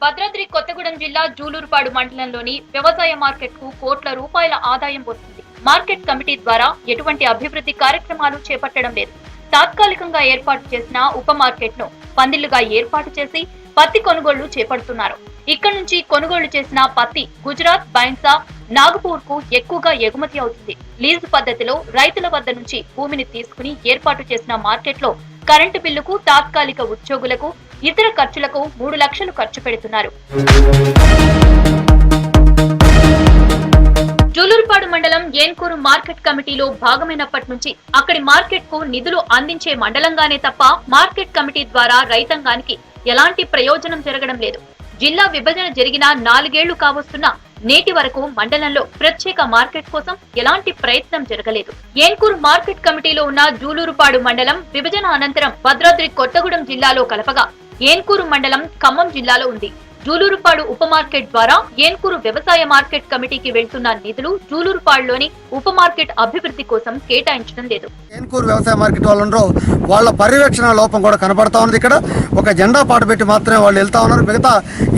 భద్రాద్రి కొత్తగూడెం జిల్లా జూలూరుపాడు మండలంలోని వ్యవసాయ మార్కెట్ కు కోట్ల రూపాయల ఆదాయం వస్తుంది. మార్కెట్ కమిటీ ద్వారా ఎటువంటి అభివృద్ధి కార్యక్రమాలు చేపట్టడం లేదు. తాత్కాలికంగా ఏర్పాటు చేసిన ఉప మార్కెట్ ను పందిళ్లుగా ఏర్పాటు చేసి పత్తి కొనుగోళ్లు చేపడుతున్నారు. ఇక్కడ నుంచి కొనుగోలు చేసిన పత్తి గుజరాత్, బైన్సా, నాగపూర్ కు ఎక్కువగా ఎగుమతి అవుతుంది. లీజు పద్ధతిలో రైతుల వద్ద నుంచి భూమిని తీసుకుని ఏర్పాటు చేసిన మార్కెట్ లో కరెంటు బిల్లుకు, తాత్కాలిక ఉద్యోగులకు, ఇతర ఖర్చులకు 3 లక్షలు ఖర్చు పెడుతున్నారు. జూలూరుపాడు మండలం ఏన్కూరు మార్కెట్ కమిటీలో భాగమైనప్పటి నుంచి అక్కడి మార్కెట్ కు నిధులు అందించే మండలంగానే తప్ప మార్కెట్ కమిటీ ద్వారా రైతాంగానికి ఎలాంటి ప్రయోజనం జరగడం లేదు. జిల్లా విభజన జరిగిన 4 ఏళ్లు కావస్తున్నా నేటి వరకు మండలంలో ప్రత్యేక మార్కెట్ కోసం ఎలాంటి ప్రయత్నం జరగలేదు. ఏన్కూరు మార్కెట్ కమిటీలో ఉన్న జూలూరుపాడు మండలం విభజన అనంతరం భద్రాద్రి కొత్తగూడెం జిల్లాలో కలపగా ఏన్కూరు మండలం ఖమ్మం జిల్లాలో ఉంది. జూలూరుపాడు ఉప మార్కెట్ ద్వారా ఏన్కూరు వ్యవసాయ మార్కెట్ కమిటీకి వెళ్తున్న నిధులు జూలూరుపాడులోని ఉప మార్కెట్ అభివృద్ధి కోసం కేటాయించడం లేదు. ఏన్కూరు వ్యవసాయ మార్కెట్ వాళ్ళు వాళ్ళ పర్యవేక్షణ లోపం కూడా కనబడతా ఉంది. ఇక్కడ ఒక జెండా పాట పెట్టి మాత్రమే వాళ్ళు వెళ్తా ఉన్నారు. మిగతా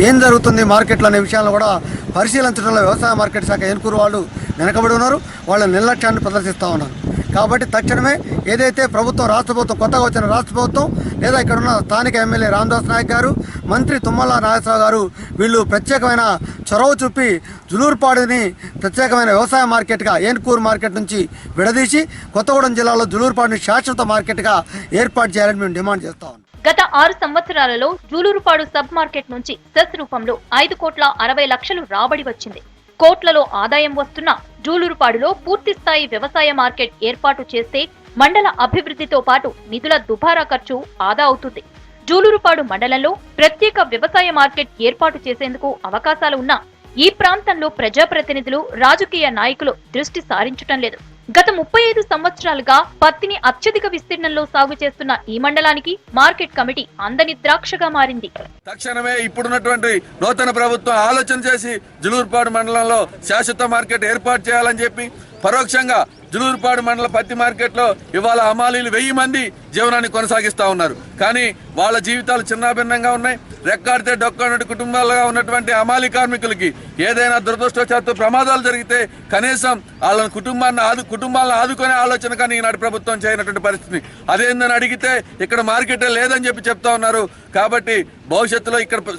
ఏం జరుగుతుంది మార్కెట్లో అనే విషయాలను కూడా పరిశీలించడంలో వ్యవసాయ మార్కెట్ శాఖ ఏన్కూరు వాళ్ళు వెనకబడి ఉన్నారు. వాళ్ళ నిర్లక్ష్యాన్ని ప్రదర్శిస్తూ ఉన్నారు. కాబట్టి తక్షణమే ఏదైతే ప్రభుత్వం, రాష్ట్ర ప్రభుత్వం, కొత్తగా వచ్చిన రాష్ట్ర ప్రభుత్వం లేదా ఇక్కడ ఉన్న స్థానిక ఎమ్మెల్యే రామదాస్ నాయక్ గారు, మంత్రి తుమ్మల నాగేశ్వరరావు గారు వీళ్ళు ప్రత్యేకమైన చొరవ చూపి జూలూరుపాడుని ప్రత్యేకమైన వ్యవసాయ మార్కెట్గా ఏన్కూరు మార్కెట్ నుంచి విడదీసి కొత్తగూడెం జిల్లాలో జూలూరుపాడుని శాశ్వత మార్కెట్గా ఏర్పాటు చేయాలని మేము డిమాండ్ చేస్తా ఉన్నాం. గత 6 సంవత్సరాలలో జూలూరుపాడు సబ్ మార్కెట్ నుంచి సెస్ రూపంలో 5,60,00,000 రాబడి వచ్చింది. కోట్లలో ఆదాయం వస్తున్న జూలూరుపాడులో పూర్తి స్థాయి వ్యవసాయ మార్కెట్ ఏర్పాటు చేస్తే మండల అభివృద్ధితో పాటు నిధుల దుబారా ఖర్చు ఆదా అవుతుంది. జూలూరుపాడు మండలంలో ప్రత్యేక వ్యవసాయ మార్కెట్ ఏర్పాటు చేసేందుకు అవకాశాలు ఉన్నా ఈ ప్రాంతంలో ప్రజాప్రతినిధులు, రాజకీయ నాయకులు దృష్టి సారించటం లేదు. గత 35 సంవత్సరాలుగా పత్తిని అత్యధిక విస్తీర్ణంలో సాగు చేస్తున్న ఈ మండలానికి మార్కెట్ కమిటీ అందని ద్రాక్షగా మారింది. తక్షణమే ఇప్పుడున్నటువంటి నూతన ప్రభుత్వం ఆలోచన చేసి జూలూరుపాడు మండలంలో శాశ్వత మార్కెట్ ఏర్పాటు చేయాలని చెప్పి పరోక్షంగా జూలూరుపాడు మండల పత్తి మార్కెట్లో ఇవాళ హమాలీలు 1000 మంది జీవనాన్ని కొనసాగిస్తూ ఉన్నారు. కానీ వాళ్ళ జీవితాలు చిన్నాభిన్నంగా ఉన్నాయి. రెక్కాడితే డొక్కనటి కుటుంబాలుగా ఉన్నటువంటి హమాలీ కార్మికులకి ఏదైనా దురదృష్టవశాత్తు ప్రమాదాలు జరిగితే కనీసం వాళ్ళ కుటుంబాలను ఆదుకునే ఆలోచన కానీ ఈనాటి ప్రభుత్వం చేయనటువంటి పరిస్థితి. అదేందని అడిగితే ఇక్కడ మార్కెటే లేదని చెప్తా ఉన్నారు. కాబట్టి భవిష్యత్తులో ఇక్కడ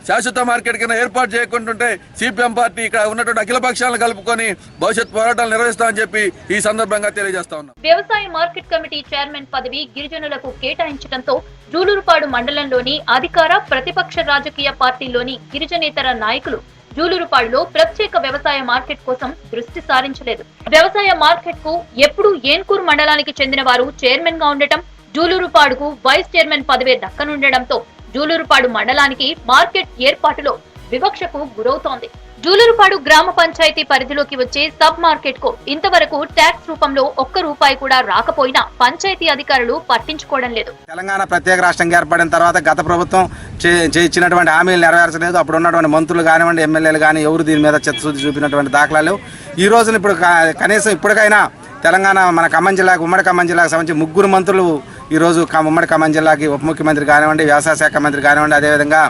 శాశ్వత మార్కెట్ కింద ఏర్పాటు చేయకుంటుంటే సిపిఎం పార్టీ ఇక్కడ ఉన్నటువంటి అఖిల పక్షాలను కలుపుకొని భవిష్యత్ పోరాటాలు నిర్వహిస్తామని చెప్పి ఈ సందర్భంగా తెలియజేస్తా ఉన్నాం. వ్యవసాయ మార్కెట్ కమిటీ చైర్మన్ పదవి గిరిజనులకు కేటాయించడంతో జూలూరుపాడు మండలంలోని అధికార, ప్రతిపక్ష రాజకీయ పార్టీలోని గిరిజనేతర నాయకులు జూలూరుపాడులో ప్రత్యేక వ్యవసాయ మార్కెట్ కోసం దృష్టి సారించలేదు. వ్యవసాయ మార్కెట్ కు ఎప్పుడు ఏన్కూరు మండలానికి చెందిన వారు చైర్మన్ గా ఉండటం, జూలూరుపాడుకు వైస్ చైర్మన్ పదవి దక్కనుండటంతో జూలూరుపాడు మండలానికి మార్కెట్ ఏర్పాటులో వివక్షకు గురవుతోంది. జూలూరుపాడు గ్రామ పంచాయతీ పరిధిలోకి వచ్చే సబ్ మార్కెట్ కు ఇంతవరకు ట్యాక్స్ రూపంలో ₹1 కూడా రాకపోయినా పంచాయతీ అధికారులు పట్టించుకోవడం లేదు. తెలంగాణ ప్రత్యేక రాష్ట్రంగా ఏర్పడిన తర్వాత గత ప్రభుత్వం ఇచ్చినటువంటి హామీలు నెరవేర్చలేదు. అప్పుడు ఉన్నటువంటి మంత్రులు కానివ్వండి, ఎమ్మెల్యేలు కానీ ఎవరు దీని మీద చిత్తశుద్ధి చూపినటువంటి దాఖలాలు. ఈ రోజున ఇప్పుడు కనీసం ఇప్పటికైనా తెలంగాణ మన ఖమ్మం జిల్లాకు, ఉమ్మడి ఖమ్మం జిల్లాకు సంబంధించి 3 మంత్రులు ఈరోజు ఉమ్మడి ఖమ్మం జిల్లాకి ఉప ముఖ్యమంత్రి కానివ్వండి, వ్యవసాయ శాఖ మంత్రి కానివ్వండి, అదేవిధంగా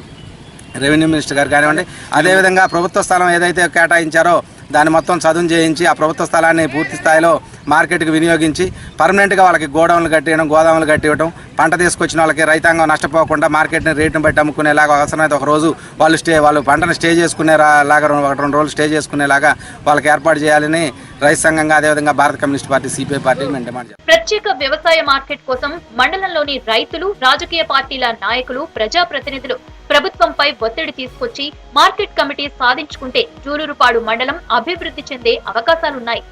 రెవెన్యూ మినిస్టర్ గారు కానివ్వండి, అదేవిధంగా ప్రభుత్వ స్థలం ఏదైతే కేటాయించారో దాన్ని మొత్తం చదును చేయించి ఆ ప్రభుత్వ స్థలాన్ని పూర్తి స్థాయిలో మార్కెట్కి వినియోగించి పర్మనెంట్గా వాళ్ళకి గోడౌన్లు కట్టివ్వడం, గోదాములు కట్టివ్వడం, పంట తీసుకొచ్చిన వాళ్ళకి రైతాంగం నష్టపోకుండా మార్కెట్ని రేటును బట్టి అమ్ముకునేలాగా అవసరమైతే ఒక రోజు వాళ్ళు పంటను స్టే చేసుకునేలాగా 1-2 రోజులు స్టే చేసుకునేలాగా వాళ్ళకి ఏర్పాటు చేయాలని రైతు సంఘంగా అదేవిధంగా భారత కమ్యూనిస్ట్ పార్టీ, సిపిఐ పార్టీ మేము డిమాండ్ చేస్తాం. ప్రత్యేక వ్యవసాయ మార్కెట్ కోసం మండలంలోని రైతులు, రాజకీయ పార్టీల నాయకులు, ప్రజాప్రతినిధులు ప్రభుత్వంపై ఒత్తిడి తీసుకొచ్చి మార్కెట్ కమిటీ సాధించుకుంటే జూలూరుపాడు మండలం అభివృద్ధి చెందే అవకాశాలున్నాయి.